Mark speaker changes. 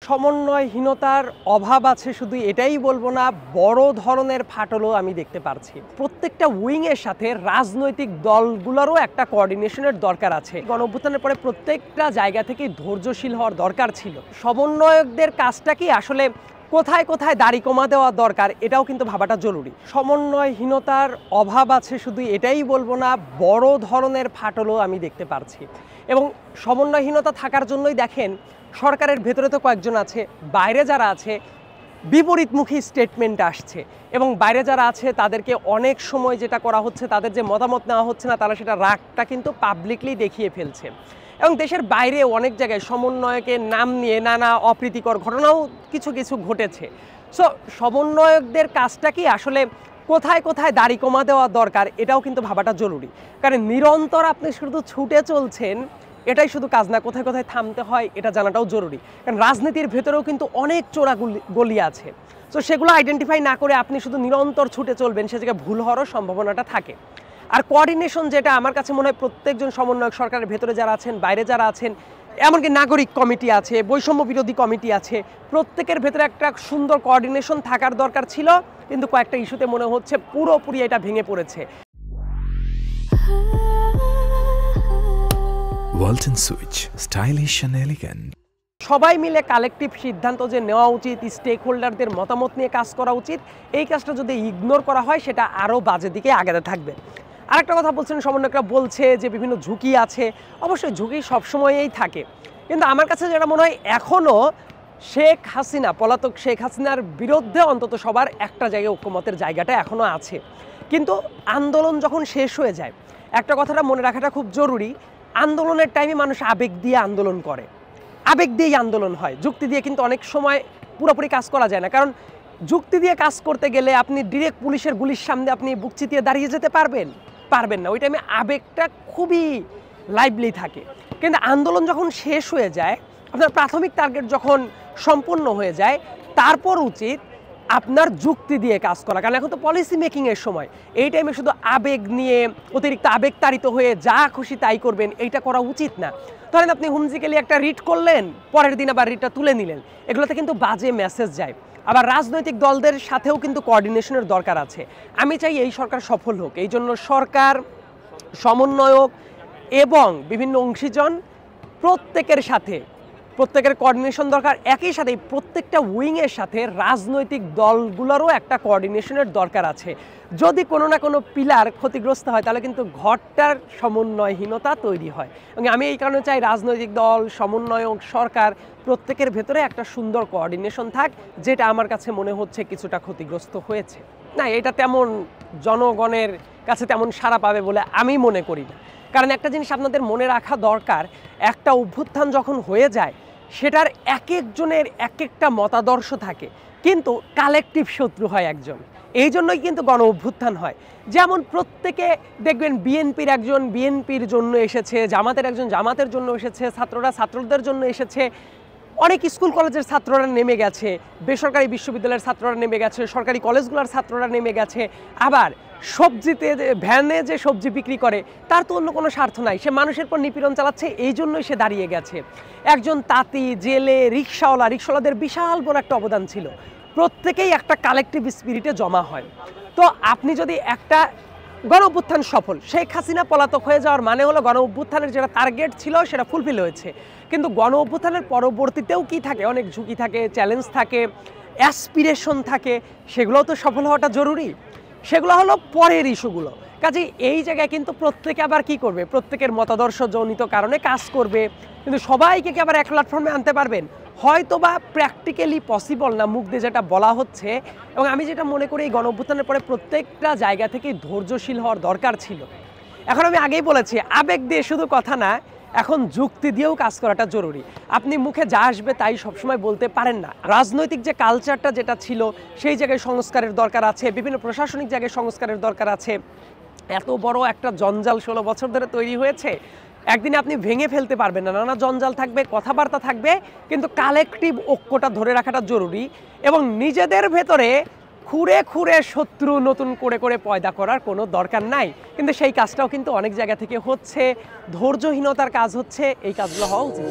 Speaker 1: সমন্বয়হীনতার অভাব আছে শুধু এটাই বলবো না, বড় ধরনের ফাটলও আমি দেখতে পারছি। প্রত্যেকটা উইংয়ের সাথে রাজনৈতিক দলগুলোরও একটা কোঅর্ডিনেশনের দরকার আছে। গণঅভ্যুত্থানের পরে প্রত্যেকটা জায়গা থেকে ধৈর্যশীল হওয়ার দরকার ছিল। সমন্বয়কদের কাজটা কি আসলে কোথায় কোথায় দাড়ি কমা দেওয়া দরকার এটাও কিন্তু ভাবাটা জরুরি। সমন্বয়হীনতার অভাব আছে শুধু এটাই বলবো না, বড় ধরনের ফাটলও আমি দেখতে পারছি। এবং সমন্বয়হীনতা থাকার জন্যই দেখেন সরকারের ভেতরে তো কয়েকজন আছে, বাইরে যারা আছে বিপরীতমুখী স্টেটমেন্ট আসছে, এবং বাইরে যারা আছে তাদেরকে অনেক সময় যেটা করা হচ্ছে, তাদের যে মতামত নেওয়া হচ্ছে না, তারা সেটা রাগটা কিন্তু পাবলিকলি দেখিয়ে ফেলছে। এবং দেশের বাইরে অনেক জায়গায় সমন্বয়কের নাম নিয়ে নানা অপ্রীতিকর ঘটনাও কিছু কিছু ঘটেছে। সো সমন্বয়কদের কাজটা কি আসলে কোথায় কোথায় দাড়ি কমা দেওয়া দরকার এটাও কিন্তু ভাবাটা জরুরি। কারণ নিরন্তর আপনি শুধু ছুটে চলছেন এটাই শুধু কাজ না, কোথায় কোথায় থামতে হয় এটা জানাটাও জরুরি। কারণ রাজনীতির ভেতরেও কিন্তু অনেক চোরা গলি আছে। সো সেগুলো আইডেন্টিফাই না করে আপনি শুধু নিরন্তর ছুটে চলবেন, সে জায়গায় ভুল হওয়ারও সম্ভাবনাটা থাকে। আর কোঅর্ডিনেশন যেটা আমার কাছে মনে হয় প্রত্যেকজন সমন্বয়ক, সরকারের ভেতরে যারা আছেন, বাইরে যারা আছেন, এমনকি নাগরিক কমিটি আছে, বৈষম্য বিরোধী কমিটি আছে, প্রত্যেকের ভেতরে একটা সুন্দর কোঅর্ডিনেশন থাকার দরকার ছিল। কিন্তু কয়েকটা ইস্যুতে মনে হচ্ছে পুরোপুরি এটা ভেঙে পড়েছে।
Speaker 2: Walton switch, stylish and elegant.
Speaker 1: সবাই মিলে কালেকটিভ সিদ্ধান্ত যে নেওয়া উচিত, স্টেক হোল্ডারদের মতামত নিয়ে কাজ করা উচিত, এই কাজটা যদি ইগনোর করা হয় সেটা আরও বাজে দিকে আগাতে থাকবে। আরেকটা কথা বলছেন, সমন্বয়করা বলছে যে বিভিন্ন ঝুঁকি আছে। অবশ্যই ঝুঁকি সবসময়ই থাকে, কিন্তু আমার কাছে যেটা মনে হয় এখনও শেখ হাসিনা, পলাতক শেখ হাসিনার বিরুদ্ধে অন্তত সবার একটা জায়গায় ঐক্যমতের জায়গাটা এখনও আছে। কিন্তু আন্দোলন যখন শেষ হয়ে যায়, একটা কথাটা মনে রাখাটা খুব জরুরি, আন্দোলনের টাইমে মানুষ আবেগ দিয়ে আন্দোলন করে, আবেগ দিয়েই আন্দোলন হয়। যুক্তি দিয়ে কিন্তু অনেক সময় পুরোপুরি কাজ করা যায় না। কারণ যুক্তি দিয়ে কাজ করতে গেলে আপনি ডিরেক্ট পুলিশের গুলির সামনে আপনি বুক চিতিয়ে দাঁড়িয়ে যেতে পারবেন না। ওই টাইমে আবেগটা খুবই লাইভলি থাকে। কিন্তু আন্দোলন যখন শেষ হয়ে যায়, আপনার প্রাথমিক টার্গেট যখন সম্পূর্ণ হয়ে যায়, তারপর উচিত আপনার যুক্তি দিয়ে কাজ করা। কারণ এখন তো পলিসি মেকিংয়ের সময়। এই টাইমে শুধু আবেগ নিয়ে অতিরিক্ত আবেগতাড়িত হয়ে যা খুশি তাই করবেন, এইটা করা উচিত না। ধরেন আপনি হুমজিক্যালি একটা রিট করলেন, পরের দিন আবার রিটটা তুলে নিলেন, এগুলোতে কিন্তু বাজে মেসেজ যায়। আবার রাজনৈতিক দলদের সাথেও কিন্তু কোঅর্ডিনেশনের দরকার আছে। আমি চাই এই সরকার সফল হোক, এই জন্য সরকার, সমন্বয়ক এবং বিভিন্ন অংশীজন প্রত্যেকের সাথে প্রত্যেকের কোঅর্ডিনেশন দরকার। একই সাথে প্রত্যেকটা উইংয়ের সাথে রাজনৈতিক দলগুলোরও একটা কোঅর্ডিনেশনের দরকার আছে। যদি কোনো না কোনো পিলার ক্ষতিগ্রস্ত হয় তাহলে কিন্তু ঘরটার সমন্বয়হীনতা তৈরি হয়। এবং আমি এই কারণে চাই রাজনৈতিক দল, সমন্বয়ক, সরকার প্রত্যেকের ভেতরে একটা সুন্দর কোঅর্ডিনেশন থাক, যেটা আমার কাছে মনে হচ্ছে কিছুটা ক্ষতিগ্রস্ত হয়েছে। না, এটা তেমন জনগণের কাছে তেমন সাড়া পাবে বলে আমি মনে করি না। কারণ একটা জিনিস আপনাদের মনে রাখা দরকার, একটা অভ্যুত্থান যখন হয়ে যায় সেটার এক একজনের এক একটা মতাদর্শ থাকে, কিন্তু কালেকটিভ শত্রু হয় একজন। এই জন্যই কিন্তু গণ অভ্যুত্থান হয়। যেমন প্রত্যেকে দেখবেন বিএনপির একজন বিএনপির জন্য এসেছে, জামাতের একজন জামাতের জন্য এসেছে, ছাত্ররা ছাত্রদের জন্য এসেছে, অনেক স্কুল কলেজের ছাত্ররা নেমে গেছে, বেসরকারি বিশ্ববিদ্যালয়ের ছাত্ররা নেমে গেছে, সরকারি কলেজগুলোর ছাত্ররা নেমে গেছে। আবার সবজিতে ভ্যানে যে সবজি বিক্রি করে তার তো অন্য কোনো স্বার্থ নাই, সে মানুষের পর নিপীড়ন চালাচ্ছে, এই জন্যই সে দাঁড়িয়ে গেছে। একজন তাঁতি, জেলে, রিক্সাওয়ালাদের বিশাল বড় একটা অবদান ছিল। প্রত্যেকেই একটা কালেকটিভ স্পিরিটে জমা হয়। তো আপনি যদি একটা গণ অভ্যুত্থান সফল, শেখ হাসিনা পলাতক হয়ে যাওয়ার মানে হলো গণ অভ্যুত্থানের যেটা টার্গেট ছিল সেটা ফুলফিল হয়েছে। কিন্তু গণ অভ্যুত্থানের পরবর্তীতেও কি থাকে, অনেক ঝুঁকি থাকে, চ্যালেঞ্জ থাকে, অ্যাসপিরেশন থাকে, সেগুলোও তো সফল হওয়াটা জরুরি। সেগুলো হলো পরের ইস্যুগুলো। কাজে এই জায়গায় কিন্তু প্রত্যেকে আবার কি করবে, প্রত্যেকের মতাদর্শ জনিত কারণে কাজ করবে। কিন্তু সবাইকে কি আবার এক প্ল্যাটফর্মে আনতে পারবেন? হয়তো বা প্র্যাকটিক্যালি পসিবল না, মুখ দিয়ে যেটা বলা হচ্ছে। এবং আমি যেটা মনে করি এই গণ অভ্যুত্থানের পরে প্রত্যেকটা জায়গা থেকেই ধৈর্যশীল হওয়ার দরকার ছিল। এখন আমি আগেই বলেছি, আবেগ দিয়ে শুধু কথা না, এখন যুক্তি দিয়েও কাজ করাটা জরুরি। আপনি মুখে যা আসবে তাই সবসময় বলতে পারেন না। রাজনৈতিক যে কালচারটা যেটা ছিল সেই জায়গায় সংস্কারের দরকার আছে, বিভিন্ন প্রশাসনিক জায়গায় সংস্কারের দরকার আছে। এত বড় একটা জঞ্জাল 16 বছর ধরে তৈরি হয়েছে, একদিনে আপনি ভেঙে ফেলতে পারবেন না। নানা জঞ্জাল থাকবে, কথাবার্তা থাকবে, কিন্তু কালেকটিভ ঐক্যটা ধরে রাখাটা জরুরি। এবং নিজেদের ভেতরে খুঁড়ে খুঁড়ে শত্রু নতুন করে করে পয়দা করার কোনো দরকার নাই। কিন্তু সেই কাজটাও কিন্তু অনেক জায়গা থেকে হচ্ছে, ধৈর্যহীনতার কাজ হচ্ছে, এই কাজগুলো হওয়া উচিত।